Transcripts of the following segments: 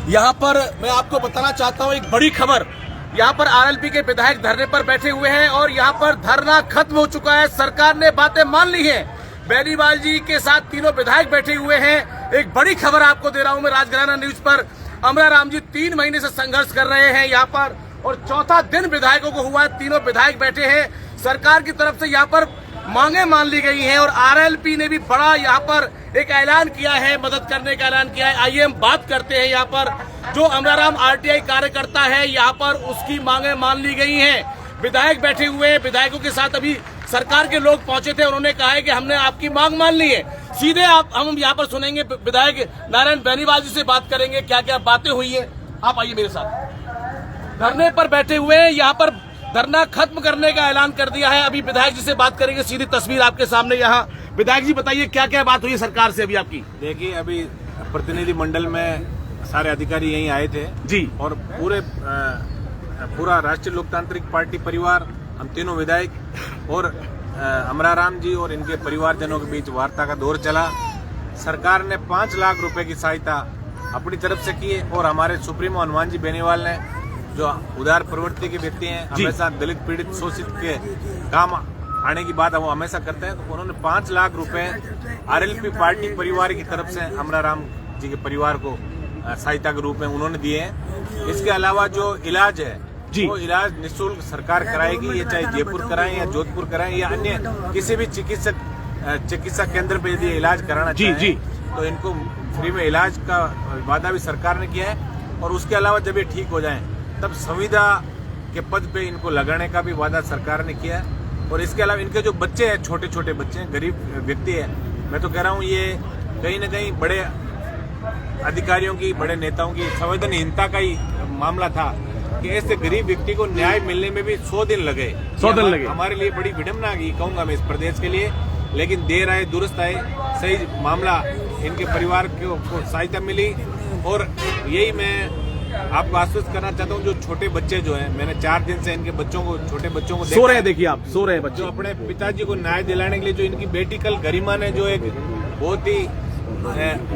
यहाँ पर मैं आपको बताना चाहता हूँ एक बड़ी खबर। यहाँ पर आरएलपी के विधायक धरने पर बैठे हुए हैं और यहाँ पर धरना खत्म हो चुका है। सरकार ने बातें मान ली हैं। बेनीवाल जी के साथ तीनों विधायक बैठे हुए हैं। एक बड़ी खबर आपको दे रहा हूँ मैं राजघराना न्यूज पर। अमराराम जी 3 महीने से संघर्ष कर रहे हैं यहाँ पर और चौथा दिन विधायकों को हुआ। तीनों विधायक बैठे हैं। सरकार की तरफ से यहाँ पर मांगे मान ली गई हैं और आरएलपी ने भी बड़ा यहाँ पर एक ऐलान किया है, मदद करने का ऐलान किया है। आइए हम बात करते हैं यहाँ पर जो अमराराम आरटीआई कार्यकर्ता है यहाँ पर उसकी मांगे मान ली गई हैं। विधायक बैठे हुए हैं। विधायकों के साथ अभी सरकार के लोग पहुंचे थे। उन्होंने कहा है कि हमने आपकी मांग मान ली है। सीधे हम यहाँ पर सुनेंगे विधायक नारायण बेनीवाल जी से बात करेंगे क्या क्या बातें हुई है। आप आइए मेरे साथ। धरने पर बैठे हुए हैं। यहाँ पर धरना खत्म करने का ऐलान कर दिया है। अभी विधायक जी से बात करेंगे। सीधी तस्वीर आपके सामने यहाँ। विधायक जी बताइए क्या क्या बात हुई है सरकार से अभी आपकी। देखिए अभी प्रतिनिधि मंडल में सारे अधिकारी यहीं आए थे जी और पूरा राष्ट्रीय लोकतांत्रिक पार्टी परिवार, हम तीनों विधायक और अमराराम जी और इनके परिवारजनों के बीच वार्ता का दौर चला। सरकार ने 5 लाख रुपए की सहायता अपनी तरफ से की है और हमारे सुप्रीमो हनुमान जी बेनीवाल ने जो उदार प्रवृत्ति के व्यक्ति हैं, हमेशा दलित पीड़ित शोषित के काम आने की बात वो हमेशा करते हैं, तो उन्होंने 5 लाख रुपए आरएलपी पार्टी परिवार की तरफ से अमराराम जी के परिवार को सहायता के रूप में उन्होंने दिए हैं। इसके अलावा जो इलाज है वो इलाज निःशुल्क सरकार कराएगी। ये चाहे जयपुर कराएं या जोधपुर कराएं या अन्य किसी भी चिकित्सा केंद्र पे यदि इलाज कराना चाहें तो इनको फ्री में इलाज का वादा भी सरकार ने किया है। और उसके अलावा जब ये ठीक हो जाएं तब संविदा के पद पे इनको लगाने का भी वादा सरकार ने किया है। और इसके अलावा इनके जो बच्चे हैं, छोटे छोटे बच्चे हैं, गरीब व्यक्ति है, मैं तो कह रहा हूँ ये कहीं न कहीं बड़े अधिकारियों की, बड़े नेताओं की संवेदनहीनता का ही मामला था कि ऐसे गरीब व्यक्ति को न्याय मिलने में भी 100 दिन लगे। 100 दिन लगे। हमारे लिए बड़ी विडम्बना की कहूंगा मैं इस प्रदेश के लिए, लेकिन देर आए दुरुस्त आए, सही मामला इनके परिवार को सहायता मिली। और यही मैं आपको आश्वस्त करना चाहता हूँ, जो छोटे बच्चे जो हैं, मैंने 4 दिन से इनके बच्चों को, छोटे बच्चों को सो रहे हैं, देखिए आप सो रहे हैं बच्चे, जो अपने पिताजी को न्याय दिलाने के लिए, जो इनकी बेटी कल गरिमा ने जो एक बहुत ही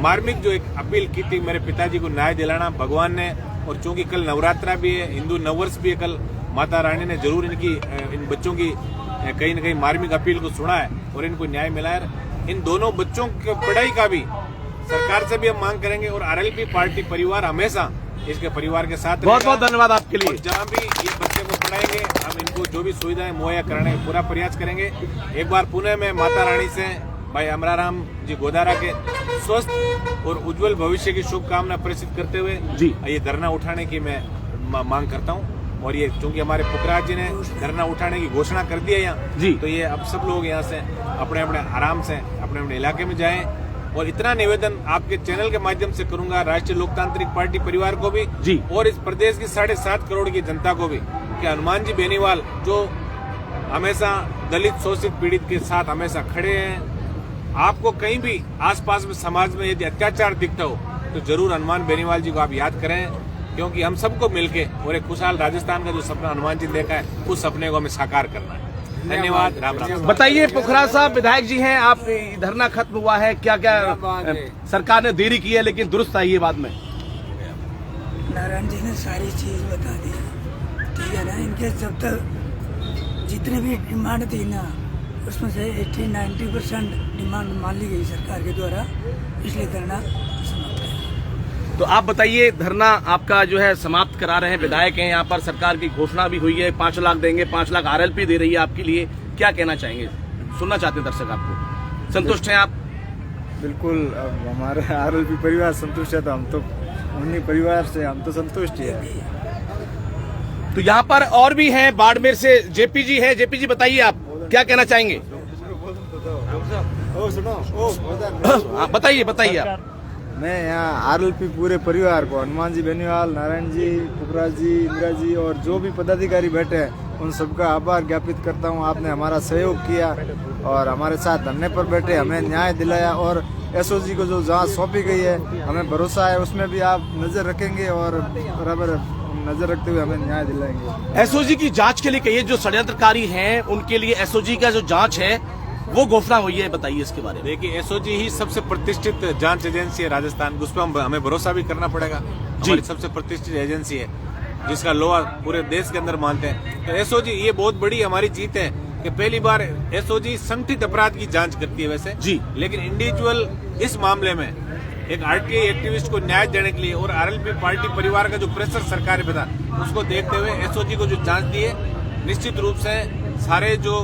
मार्मिक जो एक अपील की थी, मेरे पिताजी को न्याय दिलाना भगवान ने, और चूंकि कल नवरात्रा भी है, हिंदू नववर्ष भी है, कल माता रानी ने जरूर इन बच्चों की कहीं न कहीं मार्मिक अपील को सुना है और इनको न्याय मिला है। इन दोनों बच्चों की पढ़ाई का भी सरकार से भी हम मांग करेंगे और आरएलपी पार्टी परिवार हमेशा इसके परिवार के साथ। बहुत बहुत धन्यवाद आपके लिए। जहाँ भी ये बच्चे को पढ़ाएंगे हम इनको जो भी सुविधाएं मुहैया कराने का पूरा प्रयास करेंगे। एक बार पुनः मैं माता रानी से भाई अमराराम जी गोदारा के स्वस्थ और उज्जवल भविष्य की शुभकामना प्रेषित करते हुए ये धरना उठाने की मैं मांग करता हूँ। और ये चूंकि हमारे पुखराज जी ने धरना उठाने की घोषणा कर दी है यहाँ, तो ये अब सब लोग यहाँ से अपने अपने आराम से अपने अपने इलाके में जाएं। और इतना निवेदन आपके चैनल के माध्यम से करूंगा राष्ट्रीय लोकतांत्रिक पार्टी परिवार को भी और इस प्रदेश की 7.5 करोड़ की जनता को भी, कि हनुमान जी बेनीवाल जो हमेशा दलित शोषित पीड़ित के साथ हमेशा खड़े हैं, आपको कहीं भी आसपास में समाज में यदि अत्याचार दिखता हो तो जरूर हनुमान बेनीवाल जी को आप याद करें, क्योंकि हम सबको मिलके और एक खुशहाल राजस्थान का जो सपना हनुमान जी देखा है उस सपने को हमें साकार करना है। धन्यवाद। राम राम। बताइए पुखराज साहब विधायक जी हैं आप, धरना खत्म हुआ है, क्या क्या सरकार ने देरी की है लेकिन दुरुस्त आई है बाद में। नारायण जी ने सारी चीज बता दी, ठीक है ना। इनके जब तक जितनी भी डिमांड थी ना उसमें से 80-90% डिमांड मान ली गई सरकार के द्वारा, इसलिए धरना समाप्त है। तो आप बताइए धरना आपका जो है समाप्त करा रहे हैं, विधायक हैं यहाँ पर, सरकार की घोषणा भी हुई है 5 लाख देंगे, 5 लाख आरएलपी दे रही है आपके लिए, क्या कहना चाहेंगे? सुनना चाहते हैं दर्शक आपको। संतुष्ट हैं आप? बिल्कुल, अब हमारे आरएलपी परिवार संतुष्ट है तो हम तो उन्हीं परिवार से हम तो संतुष्ट ही है। तो यहाँ पर और भी हैं, बाड़मेर से जेपी जी है। जेपी जी बताइए आप क्या कहना चाहेंगे? बताइए आप। मैं यहाँ आरएलपी पूरे परिवार को, हनुमान जी बेनीवाल, नारायण जी, पुखराज जी, इंदिरा जी और जो भी पदाधिकारी बैठे हैं उन सबका आभार ज्ञापित करता हूँ। आपने हमारा सहयोग किया और हमारे साथ धरने पर बैठे हमें न्याय दिलाया, और एसओजी को जो जांच सौंपी गई है हमें भरोसा है उसमें भी आप नजर रखेंगे और बराबर नजर रखते हुए हमें न्याय दिलाएंगे। एसओजी की जांच के लिए कहिए, जो षड्यंत्रकारी हैं उनके लिए एसओजी का जो जांच है वो घोषणा हुई है, बताइए इसके बारे में। देखिए, एसओजी ही सबसे प्रतिष्ठित जांच एजेंसी है राजस्थान, उस पर हमें भरोसा भी करना पड़ेगा। हमारी सबसे प्रतिष्ठित एजेंसी है जिसका लोहा पूरे देश के अंदर मानते हैं। तो एसओजी, ये बहुत बड़ी हमारी जीत है कि पहली बार एसओजी संगठित अपराध की जांच करती है वैसे जी, लेकिन इंडिविजुअल इस मामले में एक आरटीआई एक्टिविस्ट को न्याय देने के लिए और आरएलपी पार्टी परिवार का जो प्रेशर सरकार पे था उसको देखते हुए एसओजी को जो जांच दी है, निश्चित रूप से सारे जो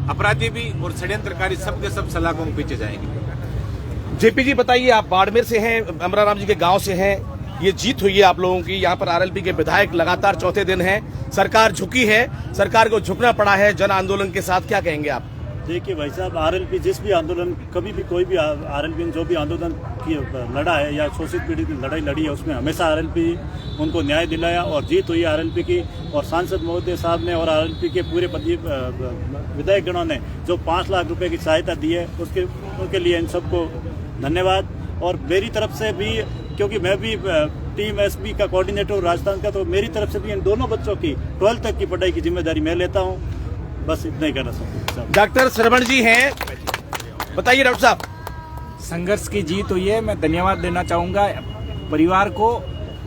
अपराधी भी और षड्यंत्रकारी सबके सब सलाखों के पीछे जाएंगे। जेपी जी बताइए, आप बाड़मेर से हैं, अमराराम जी के गांव से हैं, ये जीत हुई है आप लोगों की। यहाँ पर आरएलपी के विधायक लगातार चौथे दिन हैं, सरकार झुकी है, सरकार को झुकना पड़ा है जन आंदोलन के साथ, क्या कहेंगे आप? देखिए भाई साहब, आरएलपी जिस भी आंदोलन, कभी भी कोई भी आरएलपी ने जो भी आंदोलन की लड़ा है या शोषित पीड़ित की लड़ाई लड़ी है, उसमें हमेशा आरएलपी उनको न्याय दिलाया और जीत हुई आरएलपी की। और सांसद महोदय साहब ने और आरएलपी के पूरे विधायक गणों ने जो 5 लाख रुपए की सहायता दी है उनके लिए इन सबको धन्यवाद। और मेरी तरफ से भी, क्योंकि मैं भी टीम एसपी का कोऑर्डिनेटर हूँ राजस्थान का, तो मेरी तरफ से भी इन दोनों बच्चों की 12th तक की पढ़ाई की जिम्मेदारी मैं लेता हूँ। बस इतना ही कहना चाहता हूँ। डॉक्टर श्रवण जी हैं, बताइए डॉक्टर साहब। संघर्ष की जीत हुई है। मैं धन्यवाद देना चाहूँगा परिवार को,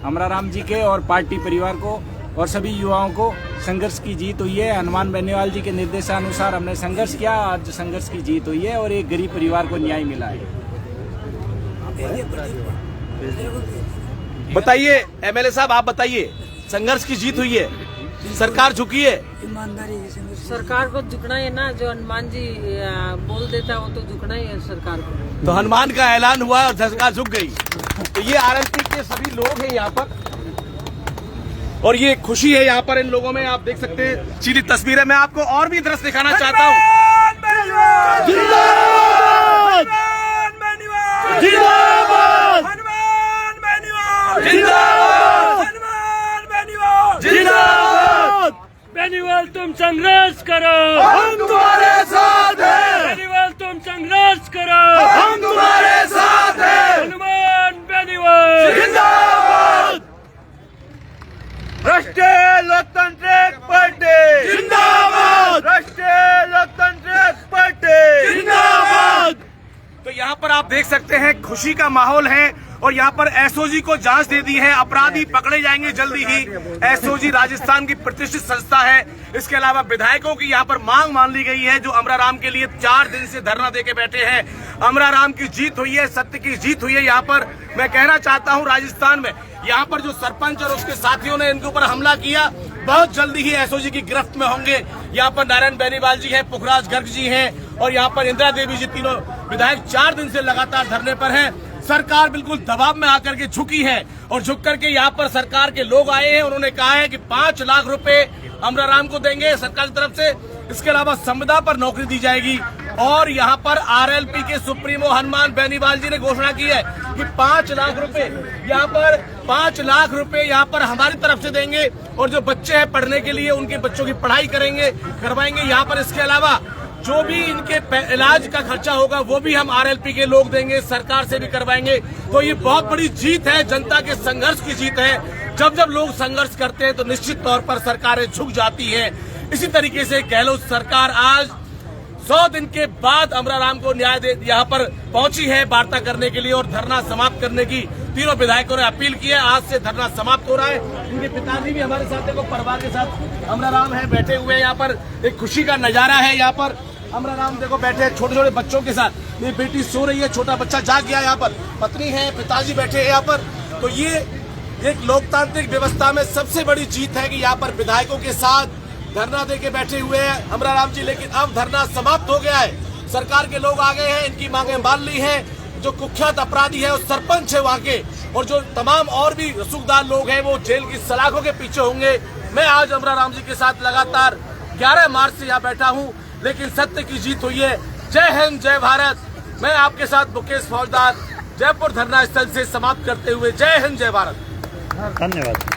अमराराम जी के और पार्टी परिवार को और सभी युवाओं को। संघर्ष की जीत हुई है। हनुमान बेनीवाल जी के निर्देशानुसार हमने संघर्ष किया, आज संघर्ष की जीत हुई है और एक गरीब परिवार को न्याय मिला है। बताइए एमएलए साहब, आप बताइए, संघर्ष की जीत हुई है, सरकार झुकी है? ईमानदारी से सरकार को झुकना है ना, जो हनुमान जी बोल देता हो तो झुकना ही है सरकार को। तो हनुमान का ऐलान हुआ और सरकार झुक गई। तो ये आरएलपी के सभी लोग हैं यहाँ पर और ये खुशी है यहाँ पर इन लोगों में। आप देख सकते हैं सीधी तस्वीरें। मैं आपको और भी दृश्य दिखाना चाहता हूँ। बेनीवाल तुम संघर्ष करो, हम तुम्हारे साथ हैं। बेनीवाल तुम संघर्ष करो, हम तुम्हारे साथ हैं। हनुमान बेनीवाल जिंदाबाद। राष्ट्रीय लोकतांत्रिक पार्टी जिंदाबाद। राष्ट्रीय लोकतांत्रिक पार्टी जिंदाबाद। तो यहाँ पर आप देख सकते हैं खुशी का माहौल है और यहाँ पर एसओजी को जांच दे दी है, अपराधी पकड़े जाएंगे जल्दी ही। एसओजी राजस्थान की प्रतिष्ठित संस्था है। इसके अलावा विधायकों की यहाँ पर मांग मान ली गई है, जो अमराराम के लिए 4 दिन से धरना देके बैठे हैं। अमराराम की जीत हुई है, सत्य की जीत हुई है। यहाँ पर मैं कहना चाहता हूँ, राजस्थान में यहाँ पर जो सरपंच और उसके साथियों ने इनके ऊपर हमला किया, बहुत जल्दी ही एसओजी की गिरफ्त में होंगे। यहाँ पर नारायण बेनीवाल जी है, पुखराज गर्ग जी हैं और यहाँ पर इंदिरा देवी जी, तीनों विधायक 4 दिन से लगातार धरने पर हैं। सरकार बिल्कुल दबाव में आकर के झुकी है और झुक करके यहाँ पर सरकार के लोग आए हैं। उन्होंने कहा है कि 5 लाख रुपए अमराराम को देंगे सरकार की तरफ से। इसके अलावा संविदा पर नौकरी दी जाएगी और यहाँ पर आरएलपी के सुप्रीमो हनुमान बेनीवाल जी ने घोषणा की है कि 5 लाख रुपए यहाँ पर 5 लाख रुपए यहाँ पर हमारी तरफ से देंगे और जो बच्चे हैं पढ़ने के लिए उनके बच्चों की पढ़ाई करवाएंगे यहाँ पर। इसके अलावा जो भी इनके इलाज का खर्चा होगा वो भी हम आरएलपी के लोग देंगे, सरकार से भी करवाएंगे। तो ये बहुत बड़ी जीत है, जनता के संघर्ष की जीत है। जब जब लोग संघर्ष करते हैं तो निश्चित तौर पर सरकारें झुक जाती हैं। इसी तरीके से गहलोत सरकार आज 100 दिन के बाद अमराराम को न्याय दे यहाँ पर पहुंची है वार्ता करने के लिए और धरना समाप्त करने की तीनों विधायकों ने अपील की है। आज से धरना समाप्त हो रहा है। इनके पिताजी भी हमारे साथ देखो, परिवार के साथ अमराराम है, बैठे हुए हैं। यहाँ पर एक खुशी का नजारा है। यहाँ पर अमराराम देखो बैठे छोटे छोटे बच्चों के साथ। ये बेटी सो रही है, छोटा बच्चा जाग गया। यहाँ पर पत्नी है, पिताजी बैठे हैं यहाँ पर। तो ये एक लोकतांत्रिक व्यवस्था में सबसे बड़ी जीत है कि यहाँ पर विधायकों के साथ धरना देके बैठे हुए हैं अमराराम जी। लेकिन अब धरना समाप्त हो गया है, सरकार के लोग आ गए हैं, इनकी मांगे मान ली हैं। जो कुख्यात अपराधी है, वो सरपंच है वहाँ के, और जो तमाम और भी रसूखदार लोग हैं वो जेल की सलाखों के पीछे होंगे। मैं आज अमराराम जी के साथ लगातार 11 मार्च से यहाँ बैठा हूँ, लेकिन सत्य की जीत हुई है। जय हिंद, जय भारत। मैं आपके साथ मुकेश फौजदार, जयपुर धरना स्थल से समाप्त करते हुए जय हिंद, जय भारत। धन्यवाद।